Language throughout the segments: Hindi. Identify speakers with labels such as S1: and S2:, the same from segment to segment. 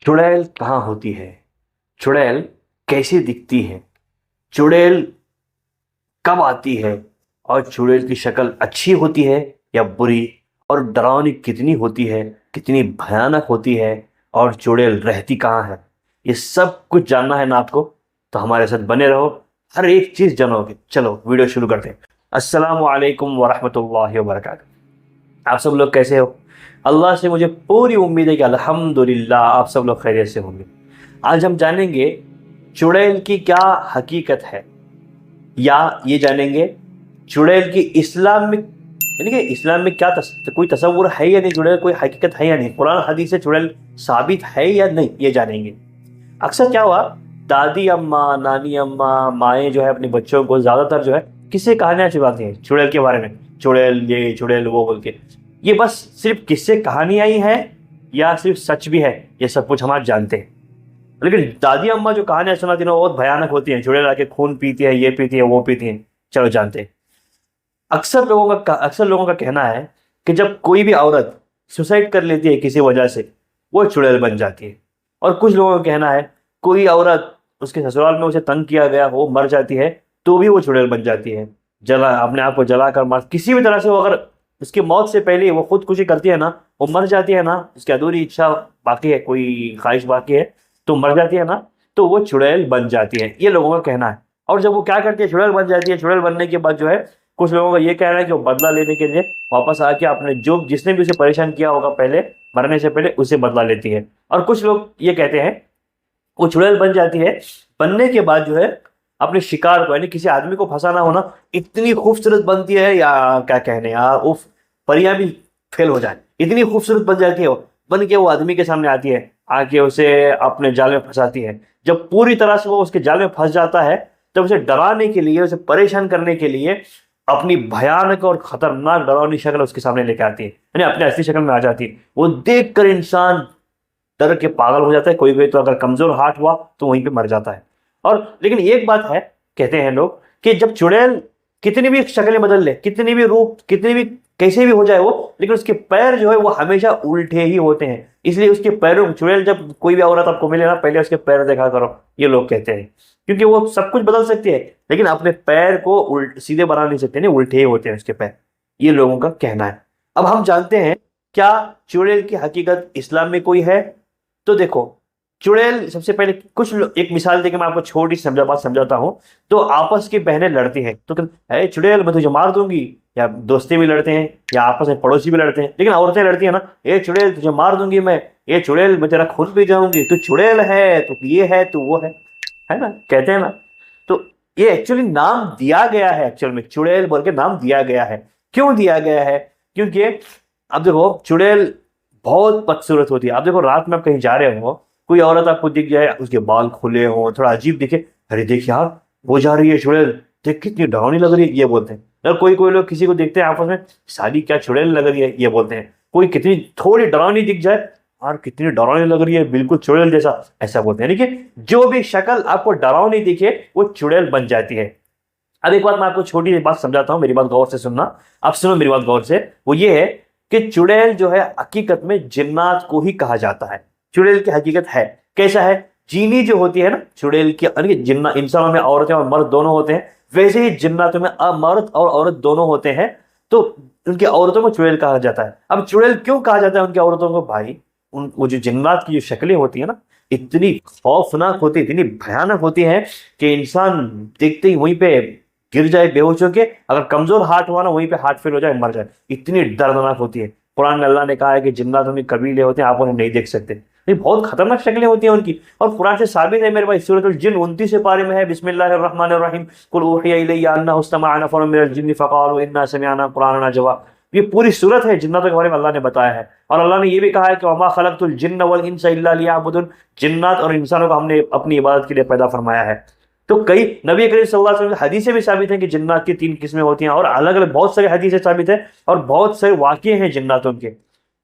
S1: चुड़ैल कहाँ होती है? चुड़ैल कैसे दिखती है? चुड़ैल कब आती है? और चुड़ैल की शक्ल अच्छी होती है या बुरी? और डरावनी कितनी होती है, कितनी भयानक होती है? और चुड़ैल रहती कहाँ है? ये सब कुछ जानना है ना आपको? तो हमारे साथ बने रहो, हर एक चीज़ जानोगे। चलो वीडियो शुरू करते हैं। अस्सलामु अलैकुम वरहमतुल्लाहि वबरकातुहू। आप सब लोग कैसे हो? अल्लाह से मुझे पूरी उम्मीद है कि अल्हम्दुलिल्लाह आप सब लोग खैरियत से होंगे। आज हम जानेंगे चुड़ैल की क्या हकीकत है, या ये जानेंगे चुड़ैल की इस्लाम में, यानी कि इस्लाम में क्या कोई तसव्वुर है या नहीं, चुड़ैल कोई हकीकत है या नहीं, कुरान हदीस से चुड़ैल साबित है या नहीं, ये जानेंगे। अक्सर क्या हुआ, दादी अम्मा, नानी अम्मा, माएँ जो है अपने बच्चों को ज़्यादातर जो है किस्से कहानियाँ सुनाती हैं चुड़ैल के बारे में। चुड़ैल ये, चुड़ैल वो बोल के। ये बस सिर्फ किस्से कहानियाँ ही हैं या सिर्फ सच भी है, ये सब कुछ हम आज जानते हैं। लेकिन दादी अम्मा जो कहानियां सुनाती हैं वो बहुत भयानक होती हैं। चुड़ैल आके खून पीती है, ये पीती है, वो पीती हैं। चलो जानते हैं। अक्सर लोगों का कहना है कि जब कोई भी औरत सुसाइड कर लेती है किसी वजह से, वो चुड़ैल बन जाती है। और कुछ लोगों का कहना है कोई औरत, उसके ससुराल में उसे तंग किया गया हो, मर जाती है, तो भी वो चुड़ैल बन जाती है। जला अपने आप को जला कर मार, किसी भी तरह से वो, अगर उसकी मौत से पहले वो खुदकुशी करती है ना, वो मर जाती है ना, उसकी अधूरी इच्छा बाकी है, कोई ख्वाहिश बाकी है, तो मर जाती है ना, तो वो चुड़ैल बन जाती है, ये लोगों का कहना है। और जब वो क्या करती है, चुड़ैल बन जाती है, चुड़ैल बनने के बाद जो है, कुछ लोगों का ये कहना है कि वो बदला लेने के लिए वापस आके अपने जो जिसने भी उसे परेशान किया होगा पहले, मरने से पहले, उसे बदला लेती है। और कुछ लोग ये कहते हैं वो चुड़ैल बन जाती है, बनने के बाद जो है अपने शिकार को, यानी किसी आदमी को फंसाना हो ना, इतनी खूबसूरत बनती है, या क्या कहने यार, उफ, परियां भी फेल हो जाए, इतनी खूबसूरत बन जाती है वो। बन के वो आदमी के सामने आती है, आके उसे अपने जाल में फंसाती है। जब पूरी तरह से वो उसके जाल में फंस जाता है, तब उसे डराने के लिए, उसे परेशान करने के लिए अपनी भयानक और खतरनाक डरावनी शक्ल उसके सामने लेके आती है, यानी अपने असली शक्ल में आ जाती है। वो देख कर इंसान डर के पागल हो जाता है। कोई कोई तो अगर कमजोर हार्ट हुआ तो वहीं पे मर जाता है। और लेकिन एक बात है, कहते हैं लोग कि जब चुड़ैल कितनी भी शक्लें बदल ले, कितनी भी रूप, कितनी भी कैसे भी हो जाए वो, लेकिन उसके पैर जो है वो हमेशा उल्टे ही होते हैं। इसलिए उसके पैरों, चुड़ैल जब कोई भी औरत आपको मिले ना, पहले उसके पैर देखा करो, ये लोग कहते हैं। क्योंकि वो सब कुछ बदल सकती है, लेकिन अपने पैर को सीधे बना नहीं सकते, नहीं, उल्टे ही होते हैं उसके पैर, ये लोगों का कहना है। अब हम जानते हैं क्या चुड़ैल की हकीकत इस्लाम में कोई है। तो देखो, चुड़ैल सबसे पहले एक मिसाल देके मैं आपको छोटी सी बात समझाता हूँ। तो आपस की बहनें लड़ती हैं, तो है चुड़ैल मैं तुझे मार दूंगी, या दोस्ती भी लड़ते हैं, या आपस में पड़ोसी भी लड़ते हैं। लेकिन औरतें लड़ती हैं ना, ये चुड़ैल तुझे मार दूंगी मैं, ये चुड़ैल मैं तेरा खून पी जाऊंगी, तू चुड़ैल है, तू ये है, तू वो है ना, कहते हैं ना। तो ये एक्चुअली नाम दिया गया है, एक्चुअल में चुड़ैल बोल के नाम दिया गया है। क्यों दिया गया है? क्योंकि अब देखो, चुड़ैल बहुत बदसूरत होती है। आप देखो, रात में आप कहीं जा रहे हो, कोई औरत आपको दिख जाए, उसके बाल खुले हो, थोड़ा अजीब दिखे, अरे देख यार, वो जा रही है चुड़ैल, देख कितनी डरावनी लग रही है, ये बोलते हैं। और कोई लोग किसी को देखते हैं आपस में, साली क्या चुड़ैल लग रही है, ये बोलते हैं। कोई कितनी थोड़ी डरावनी दिख जाए, यार कितनी डरावनी लग रही है, बिल्कुल चुड़ैल जैसा, ऐसा बोलते हैं। यानी कि जो भी शक्ल आपको डरावनी दिखे वो चुड़ैल बन जाती है। अब एक बात मैं आपको छोटी सी बात समझाता हूँ, मेरी बात गौर से सुनना। आप सुनो मेरी बात गौर से। वो ये है कि चुड़ैल जो है हकीकत में जिन्नात को ही कहा जाता है। चुड़ैल की हकीकत है कैसा है, जीनी जो होती है ना चुड़ैल की, यानी कि जिन्ना, इंसानों में औरतें और मर्द दोनों होते हैं, वैसे ही जिन्नातों में मर्द और औरत दोनों होते हैं। तो उनकी औरतों को चुड़ैल कहा जाता है। अब चुड़ैल क्यों कहा जाता है उनकी औरतों को? भाई वो जो जिन्नात की जो शक्लें होती है ना, इतनी खौफनाक होती है, इतनी भयानक होती है कि इंसान देखते ही वहीं पे गिर जाए बेहोश होके। अगर कमजोर हार्ट हुआ ना, वहीं पे हार्ट फेल हो जाए, मर जाए, इतनी दर्दनाक होती है। कुरान में अल्लाह ने कहा है कि जिन्नात उनके कबीले होते हैं, आप उन्हें नहीं देख सकते। ये बहुत खतरनाक शक्लें होती हैं उनकी, और कुरान से साबित है मेरे भाई। सूरह जिन 29 पारे में है, बिस्मिल्लाहिर्रहमानिर्रहीम, कुल ऊहिया इलैया अन्नहु इस्तमअ नफरुम मिनल जिन्नि फक़ालू इन्ना समिअना कुरानन अजबा। ये पूरी सूरत है जिन्नातों के बारे में अल्लाह ने बताया है। और अल्लाह ने ये भी कहा है कि वमा खलक़तुल जिन्न वल इंसा इल्ला लियअबुदून, जिन्नात और इंसानों को हमने अपनी इबादत के लिए पैदा फरमाया है। तो कई नबी करीम सल्लल्लाहु अलैहि वसल्लम हदीसें भी साबित हैं कि जिन्नात की 3 किस्में होती हैं, और अलग अलग बहुत सारी हदीसें साबित है, और बहुत सारे वाक़ये हैं जिन्नातों के।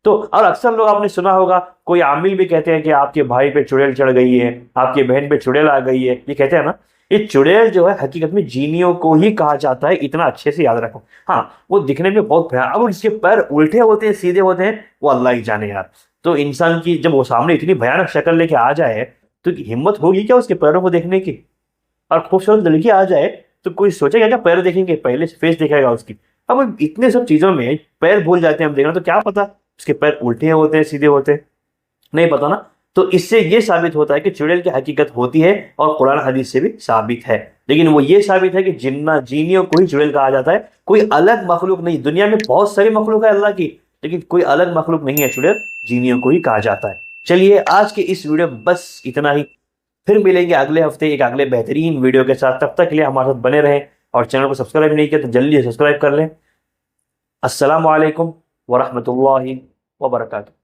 S1: तो और अक्सर लोग, आपने सुना होगा, कोई आमिल भी कहते हैं कि आपके भाई पे चुड़ैल चढ़ गई है, आपकी बहन पे चुड़ैल आ गई है, ये कहते हैं ना। ये चुड़ैल जो है हकीकत में जीनियों को ही कहा जाता है, इतना अच्छे से याद रखो। हाँ, वो दिखने में बहुत भयानक, अब इसके पैर उल्टे होते हैं सीधे होते हैं, वो अल्लाह ही जाने यार। तो इंसान की जब वो सामने इतनी भयानक शक्ल लेके आ जाए तो हिम्मत होगी क्या उसके पैरों को देखने की? और खूबसूरत लड़की आ जाए तो कोई सोचेगा क्या पैर देखेंगे, पहले फेस दिखेगा उसकी। अब इतने सब चीजों में पैर भूल जाते हैं हम देखना, तो क्या पता उसके पैर उल्टे होते हैं सीधे होते हैं, नहीं पता ना। तो इससे ये साबित होता है कि चुड़ैल की हकीकत होती है और कुरान हदीस से भी साबित है। लेकिन वो ये साबित है कि जिन्ना जीनियों को ही चुड़ैल कहा जाता है, कोई अलग मखलूक नहीं। दुनिया में बहुत सारी मखलूक है अल्लाह की, लेकिन कोई अलग मखलूक नहीं है चुड़ैल, जीनियों को ही कहा जाता है। चलिए आज के इस वीडियो में बस इतना ही। फिर मिलेंगे अगले हफ्ते एक अगले बेहतरीन वीडियो के साथ। तब तक के लिए हमारे साथ बने रहें और चैनल को सब्सक्राइब नहीं किया तो जल्दी सब्सक्राइब कर लें। अस्सलाम वालेकुम वरहमतुल्लाहि वबरकातुहू।